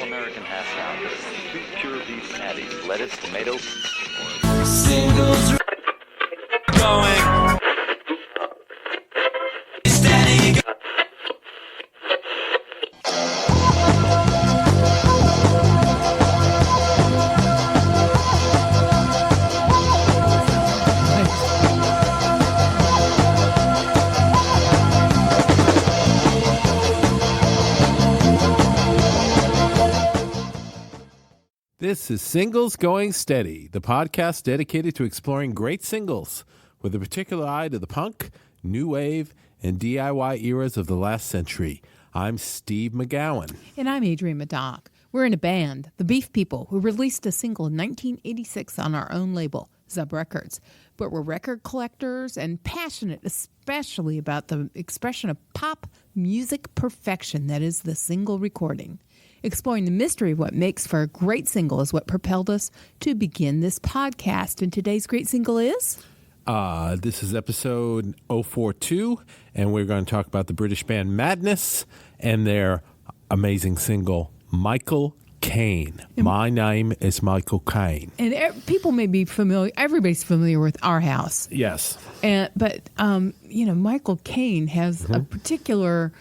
All-American half pound of 2 pure beef patties, lettuce, tomato. Singles going steady. This is Singles Going Steady, the podcast dedicated to exploring great singles with a particular eye to the punk, new wave, and DIY eras of the last century. I'm Steve McGowan. And I'm Adrienne Madoc. We're in a band, the Beef People, who released a single in 1986 on our own label, Zub Records. But we're record collectors and passionate especially about the expression of pop music perfection that is the single recording. Exploring the mystery of what makes for a great single is what propelled us to begin this podcast. And today's great single is? This is episode 042, and we're going to talk about the British band Madness and their amazing single, Michael Caine. My name is Michael Caine. And people may be familiar, everybody's familiar with Our House. Yes. But Michael Caine has a particular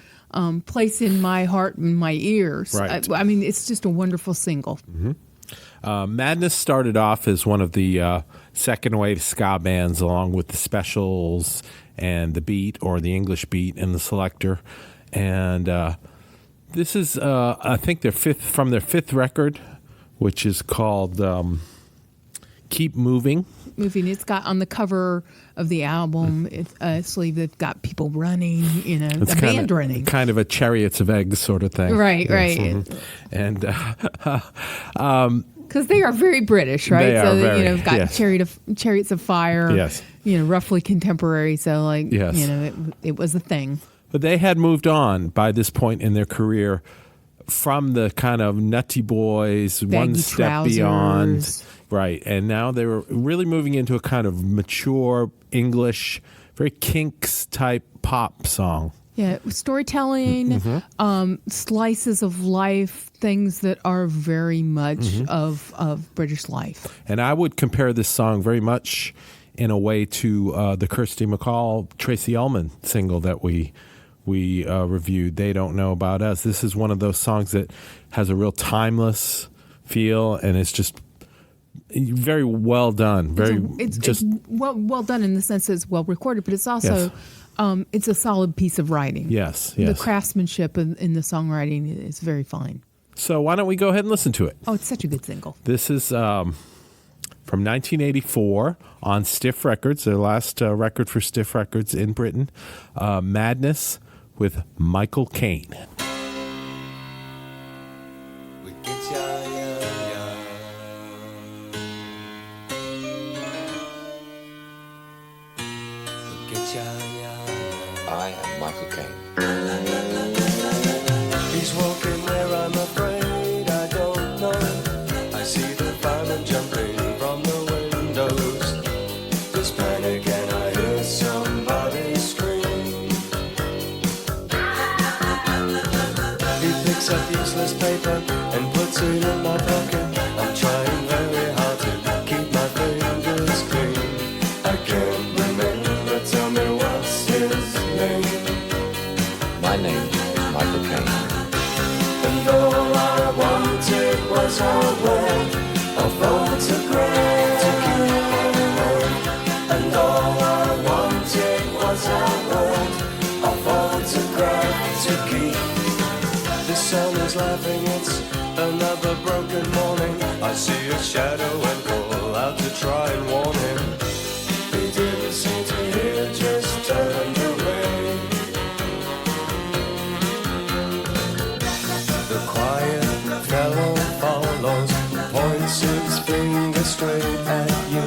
place in my heart and my ears. Right. I mean, it's just a wonderful single. Mm-hmm. Madness started off as one of the second wave ska bands, along with the Specials and the Beat, or the English Beat, and the Selector. And this is, I think, their fifth record, which is called Keep Moving. It's got on the cover of the album a sleeve that's got people running, a band running. Kind of a Chariots of Eggs sort of thing. Right, yes, right. And because they are very British, right? They are very, we've got yes. Chariots of Fire. Yes. Roughly contemporary. So, Yes. it was a thing. But they had moved on by this point in their career from the kind of Nutty Boys, Baggy one step trousers. beyond. Right. And now they were really moving into a kind of mature English, very Kinks type pop song. Yeah, storytelling, slices of life, things that are very much of British life. And I would compare this song very much in a way to the Kirsty MacColl, Tracy Ullman single that we reviewed, They Don't Know About Us. This is one of those songs that has a real timeless feel, and it's just very well done. It's well done in the sense that it's well recorded, but it's also it's a solid piece of writing. Yes. The craftsmanship in the songwriting is very fine. So why don't we go ahead and listen to it? Oh, it's such a good single. This is from 1984 on Stiff Records, their last record for Stiff Records in Britain, Madness with Michael Caine. I am Michael Caine. He's walking where I'm afraid I don't know. I see the firemen jumping from the windows. There's panic and I hear somebody scream. He picks up useless paper and puts it in my pocket. I'm trying very hard to keep my fingers clean. I can't remember, tell me what's his name. My name is Michael Caine. And all I wanted was a word, a photograph to keep in mind. And all I wanted was a word, a photograph to keep. The sun is laughing, it's another broken morning. I see a shadow and call out to try and warn him. He didn't seem to hear, just turned away. The quiet fellow follows, points his finger straight at you.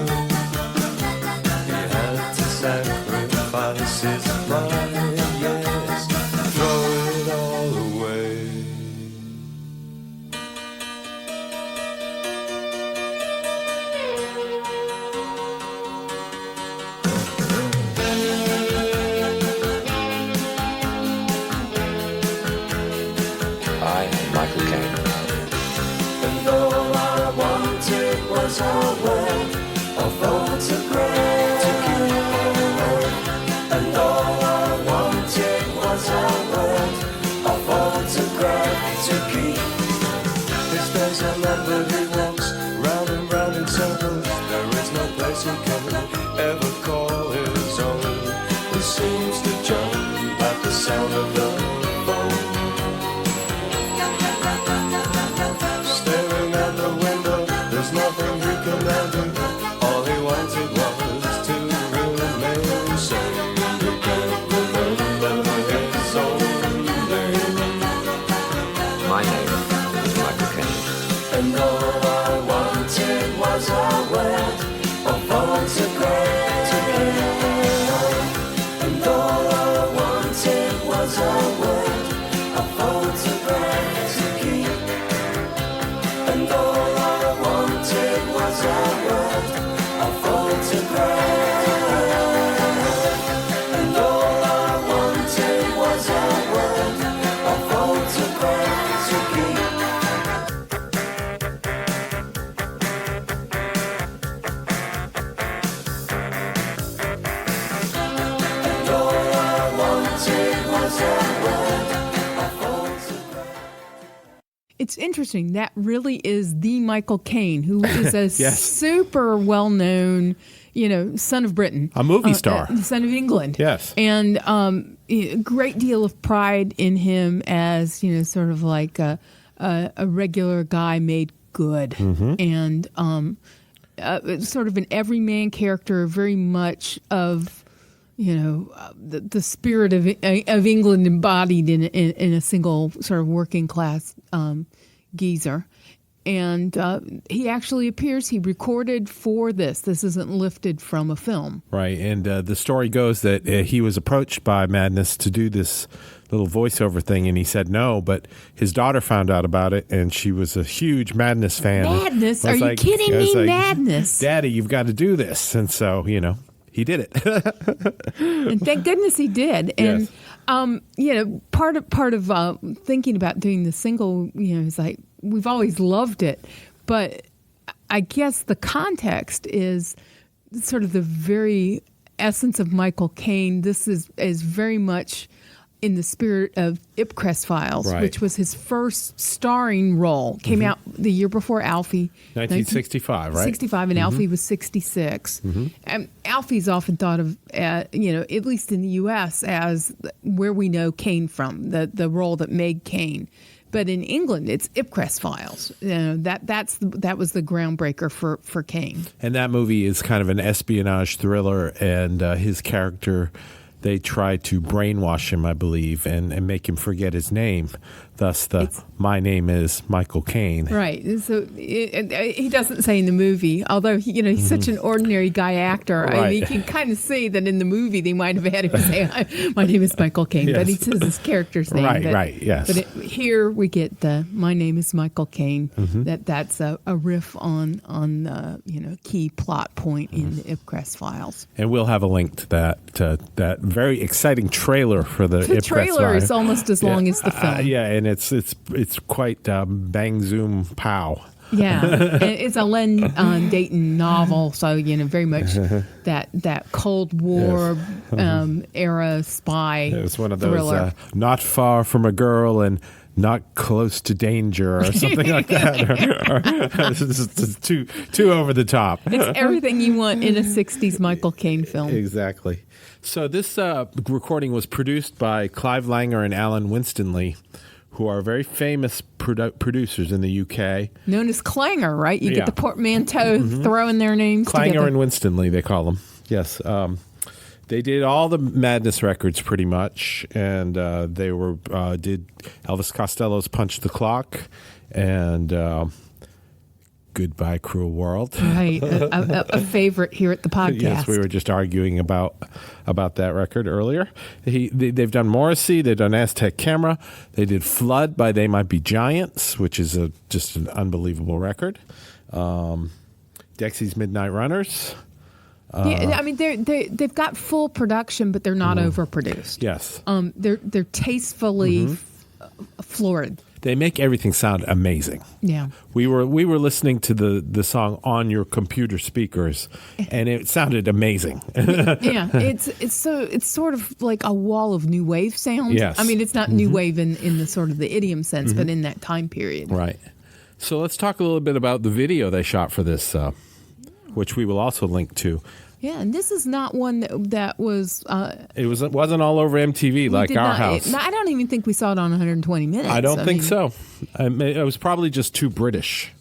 He had to sacrifice his pride, yes, throw it all away. was our word, a photograph to keep. And all I wanted was our word, a photograph to keep. These days a number who walks round and round in circles. There is no place he can ever call his own. He seems to jump at the sound of the phone. Staring at the window, there's nothing he can now do. All he wanted was to remain sane. He can't remember his own name. My name is Michael Caine. And all I wanted was a word, a photograph to keep. And all I wanted was a word, a photograph to keep. And all I wanted was a word, a photograph. And all I wanted was a word, a photograph to keep. And all I wanted was a word, a photograph. It's interesting. That really is the Michael Caine, who is a Yes. super well-known, son of Britain. A movie star. Son of England. Yes. And a great deal of pride in him as, sort of like a regular guy made good. Mm-hmm. And sort of an everyman character, very much of, the spirit of England embodied in a single sort of working class geezer. And he actually appears, he recorded for this. This isn't lifted from a film. Right, and the story goes that he was approached by Madness to do this little voiceover thing, and he said no, but his daughter found out about it, and she was a huge Madness fan. Madness? Was Are you kidding I was me? Madness? Daddy, you've got to do this. And so, he did it. And thank goodness he did. And part of thinking about doing the single, is like we've always loved it, but I guess the context is sort of the very essence of Michael Caine. This is very much in the spirit of Ipcress Files, Right. which was his first starring role. Came out the year before Alfie. 1965, right? 65, and Alfie was 66. And Alfie's often thought of, at least in the U.S., as where we know Caine from, the role that made Caine. But in England, it's Ipcress Files. That was the groundbreaker for Caine. And that movie is kind of an espionage thriller, and his character, they try to brainwash him, I believe, and make him forget his name. Thus, my name is Michael Caine. Right. So he doesn't say in the movie, although he's such an ordinary guy actor. I mean, you can kind of see that in the movie they might have had him say, "My name is Michael Caine," Yes. but he says his character's name. Right, yes. But here we get "My name is Michael Caine." That's a riff on the key plot point in the Ipcress Files. And we'll have a link to that very exciting trailer for the The Ipcress trailer Files. is almost as long as the film. Yeah, and it's quite bang zoom pow. Yeah, and it's a Len Dayton novel, so very much that Cold War era spy. It was one of thriller. those not far from a girl and not close to danger or something like that. It's too over the top. It's everything you want in a '60s Michael Caine film. Exactly. So this recording was produced by Clive Langer and Alan Winstanley, who are very famous producers in the UK. Known as Clanger, right? You Yeah. get the portmanteau throwing their names Clanger together. and Winstanley, they call them. Yes. They did all the Madness records pretty much, and they did Elvis Costello's Punch the Clock and Goodbye Cruel World. Right, a favorite here at the podcast. Yes, we were just arguing about that record earlier. They've done Morrissey, they've done Aztec Camera, they did Flood by They Might Be Giants, which is just an unbelievable record. Dexy's Midnight Runners. Yeah, I mean they've got full production, but they're not overproduced. Yes. They're tastefully floored. They make everything sound amazing. Yeah. We were listening to the song on your computer speakers, and it sounded amazing. Yeah, it's sort of like a wall of new wave sound. Yes. I mean, it's not new wave in the sort of the idiom sense, but in that time period. Right. So let's talk a little bit about the video they shot for this, which we will also link to. Yeah, and this is not one that was. It wasn't all over MTV like did our not- house. I don't even think we saw it on 120 Minutes. I don't think mean, so. It was probably just too British.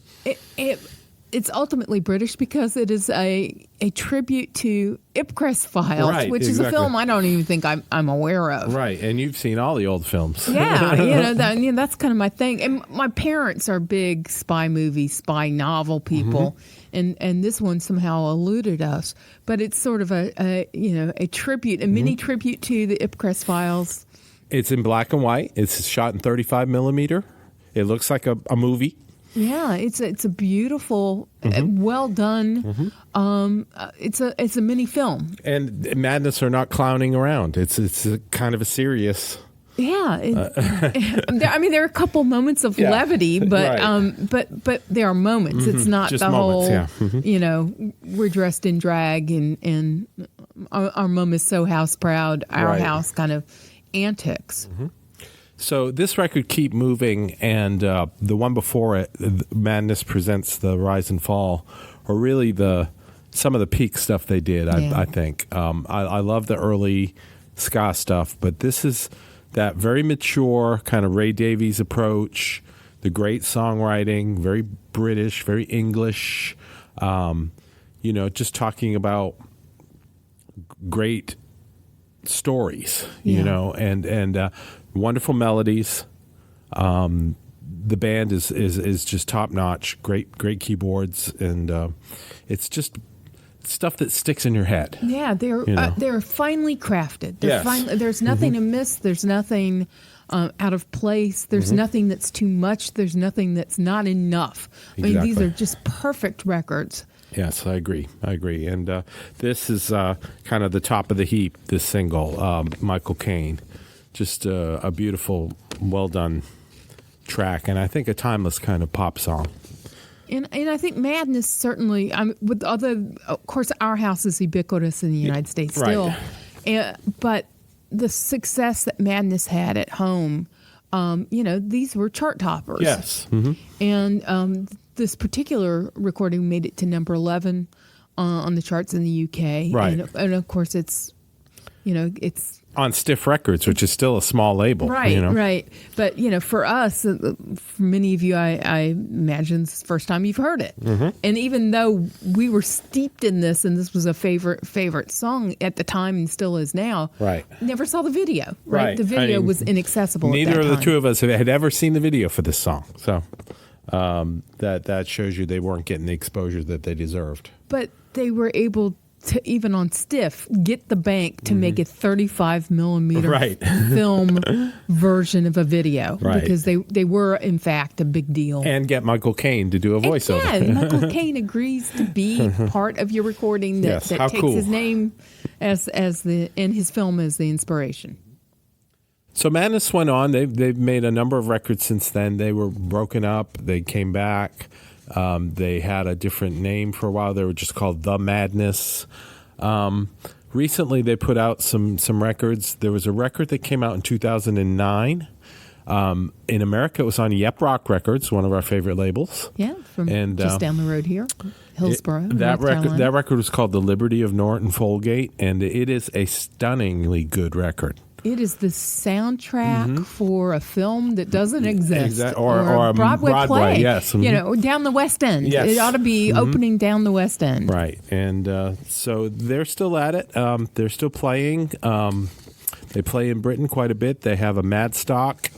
It's ultimately British because it is a tribute to Ipcress Files, Right, which is a exactly. film I don't even think I'm aware of. Right, and you've seen all the old films. Yeah, that's kind of my thing. And my parents are big spy movie, spy novel people, and this one somehow eluded us. But it's sort of a tribute, a mini tribute to the Ipcress Files. It's in black and white. It's shot in 35 millimeter. It looks like a movie. Yeah, it's a beautiful, well done. It's a mini film. And Madness are not clowning around. It's a kind of a serious. Yeah, I mean there are a couple moments of Yeah, levity, but right. but there are moments. It's not Just the moments, whole, yeah. we're dressed in drag and our mom is so house proud, our Right. house kind of antics. So this record, Keep Moving, and the one before it, Madness Presents the Rise and Fall, are really some of the peak stuff they did, Yeah. I think. I love the early ska stuff, but this is that very mature kind of Ray Davies approach, the great songwriting, very British, very English, just talking about great stories, Yeah. and wonderful melodies. The band is just top notch. Great keyboards, and it's just stuff that sticks in your head. Yeah, they're finely crafted. Yes. There's nothing amiss. There's nothing out of place. There's nothing that's too much. There's nothing that's not enough. I mean, these Exactly. are just perfect records. Yes, I agree. And this is kind of the top of the heap. This single, Michael Caine, just a beautiful, well done track, and I think a timeless kind of pop song. And I think Madness certainly, of course, our house is ubiquitous in the United States Right. still. But the success that Madness had at home, these were chart toppers. Yes. And this particular recording made it to number 11 on the charts in the UK. Right. And of course, it's On Stiff Records, which is still a small label. right, right. But for us, for many of you, I imagine it's the first time you've heard it. And even though we were steeped in this, and this was a favorite song at the time and still is now, Right. never saw the video. Right, Right. the video I mean, was inaccessible. Neither at that of the time. two of us had ever seen the video for this song. So that shows you they weren't getting the exposure that they deserved. But they were able to, even on Stiff, get the bank to make a 35 millimeter Right. film version of a video. Right. Because they were, in fact, a big deal. And get Michael Caine to do a voiceover. Yeah, Michael Caine agrees to be part of your recording that, Yes, that how takes cool. his name as in his film as the inspiration. So Madness went on. They've made a number of records since then. They were broken up. They came back. They had a different name for a while. They were just called The Madness. Recently, they put out some records. There was a record that came out in 2009. In America, it was on Yep Rock Records, one of our favorite labels. Yeah, from And, just down the road here, Hillsborough, That North Carolina. record was called The Liberty of Norton Folgate, and it is a stunningly good record. It is the soundtrack for a film that doesn't exist, Or a Broadway Broadway, play. yes. Down the West End. Yes. It ought to be opening down the West End. Right, and so they're still at it. They're still playing. They play in Britain quite a bit. They have a Madstock,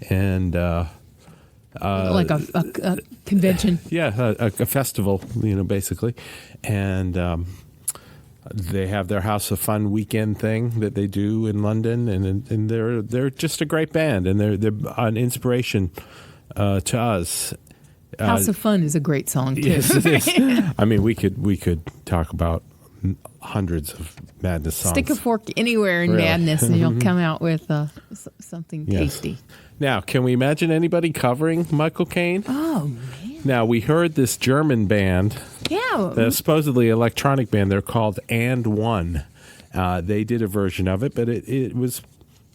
and Like a convention. a festival, basically, and they have their House of Fun weekend thing that they do in London, and they're just a great band, and they're an inspiration to us. House of Fun is a great song too. Yes, it is. I mean, we could talk about hundreds of Madness songs. Stick a fork anywhere in Really. Madness, and you'll come out with something Yes. tasty. Now, can we imagine anybody covering Michael Caine? Oh, man. Now, we heard this German band, Yeah. the supposedly electronic band. They're called And One. They did a version of it, but it was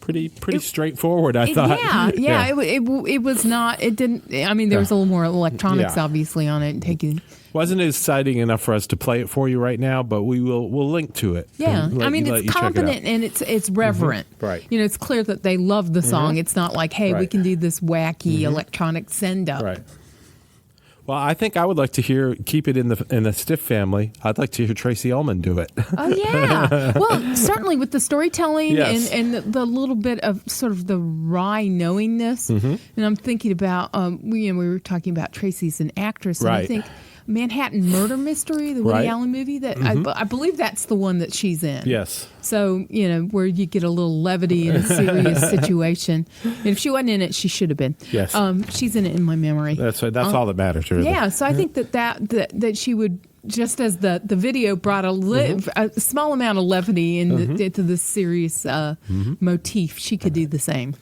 pretty straightforward, I thought. Yeah. It was not. It didn't. I mean, there was a little more electronics, Yeah. obviously, on it. Wasn't exciting enough for us to play it for you right now, but we'll link to it. Yeah, and I mean, let it's you check it out. confident and it's reverent. Right. You know, it's clear that they love the song. It's not like, hey, we Right. can do this wacky electronic send up. Right. Well, I think I would like to keep it in the Stiff family. I'd like to hear Tracy Ullman do it. Oh yeah. Well, certainly with the storytelling Yes. and the little bit of sort of the wry knowingness. Mm-hmm. And I'm thinking about we were talking about Tracy's an actress, and I Right. think Manhattan Murder Mystery, the Woody Right. Allen movie, that I believe that's the one that she's in. Yes. So, you know, where you get a little levity in a serious situation. And if she wasn't in it, she should have been. Yes. She's in it in my memory. That's all that matters, really. Yeah, so I think that she would, just as the video brought a small amount of levity into this serious motif, she could do the same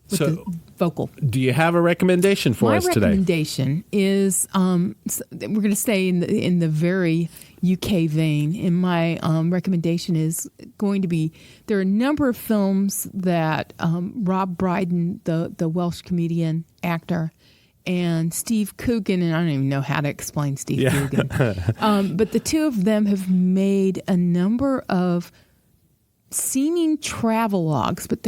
with So- the vocal. Do you have a recommendation for My us today? recommendation is we're going to stay in the very UK vein. And my recommendation is going to be, there are a number of films that Rob Brydon, the Welsh comedian actor, and Steve Coogan, and I don't even know how to explain Steve Coogan, but the two of them have made a number of seeming travelogues, but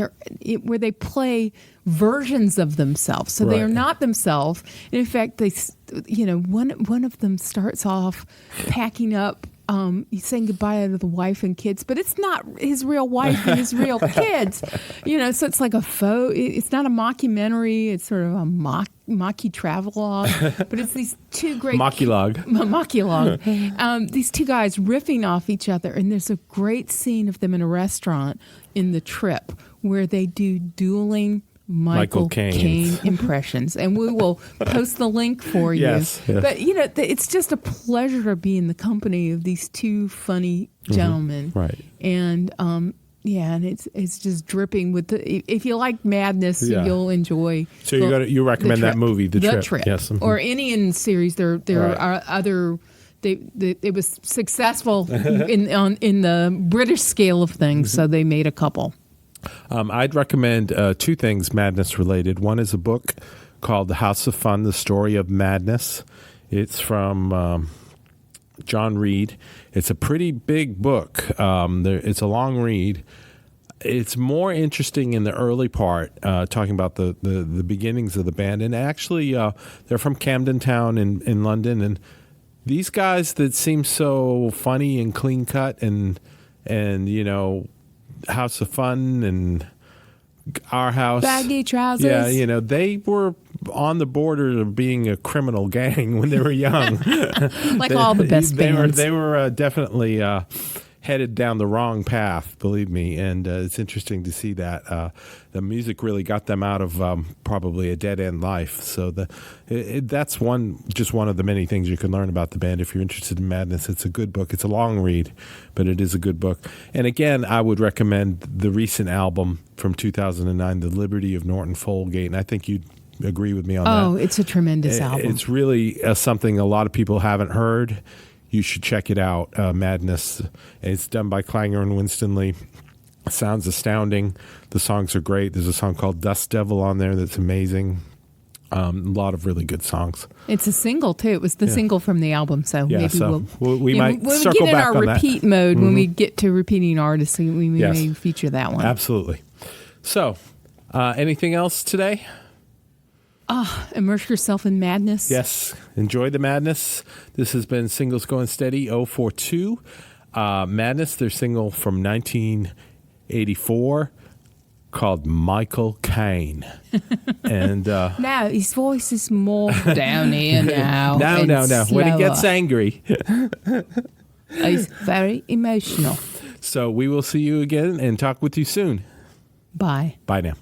where they play versions of themselves. So they are Right. not themselves. And in fact, one of them starts off packing up, he's saying goodbye to the wife and kids, but it's not his real wife and his real kids. You know, so it's like a faux. It's not a mockumentary. It's sort of a mocky travelogue. But it's these two great Mockylog. Mockylog. These two guys riffing off each other, and there's a great scene of them in a restaurant in The Trip where they do dueling Michael Caine. Caine impressions, and we will post the link for you. Yes. But you know, it's just a pleasure to be in the company of these two funny gentlemen, Right. And yeah, and it's just dripping with if you like madness, Yeah. you'll enjoy. So you recommend The that Trip. movie, The Trip. Trip, Yes. Mhm. or any in series. There Right. are other. It was successful in the British scale of things, so they made a couple. I'd recommend two things madness related. One is a book called The House of Fun, The Story of Madness. It's from John Reed. It's a pretty big book. It's a long read. It's more interesting in the early part, talking about the beginnings of the band. And actually, they're from Camden Town in London. And these guys that seem so funny and clean cut and you know, House of Fun and Our House. Baggy trousers. Yeah, you know, they were on the border of being a criminal gang when they were young. Like all the best bands. They were definitely headed down the wrong path, believe me. And it's interesting to see that. The music really got them out of probably a dead-end life. So that's just one of the many things you can learn about the band if you're interested in madness. It's a good book. It's a long read, but it is a good book. And again, I would recommend the recent album from 2009, The Liberty of Norton Folgate. And I think you'd agree with me on that. Oh, it's a tremendous album. It's really something a lot of people haven't heard. You should check it out, Madness. It's done by Clanger and Winstanley. Sounds astounding. The songs are great. There's a song called Dust Devil on there that's amazing. A lot of really good songs. It's a single too. It was the single from the album, so Yeah, maybe so we might when circle we get in back our on that. repeat mode, when we get to repeating artists, we Yes. may feature that one. Absolutely. So, anything else today? Immerse yourself in madness. Yes. Enjoy the madness. This has been Singles Going Steady 042. Madness, their single from 1984 called Michael Caine. And Now his voice is more down here now. and no. When he gets slower. angry. He's very emotional. So we will see you again and talk with you soon. Bye. Bye now.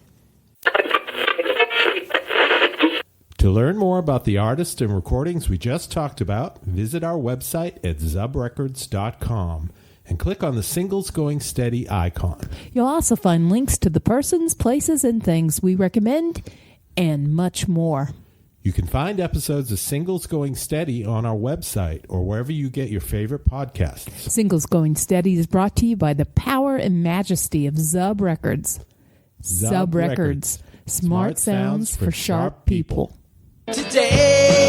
To learn more about the artists and recordings we just talked about, visit our website at zubrecords.com and click on the Singles Going Steady icon. You'll also find links to the persons, places, and things we recommend and much more. You can find episodes of Singles Going Steady on our website or wherever you get your favorite podcasts. Singles Going Steady is brought to you by the power and majesty of Zub Records. Zub Records. Smart sounds for sharp people. Today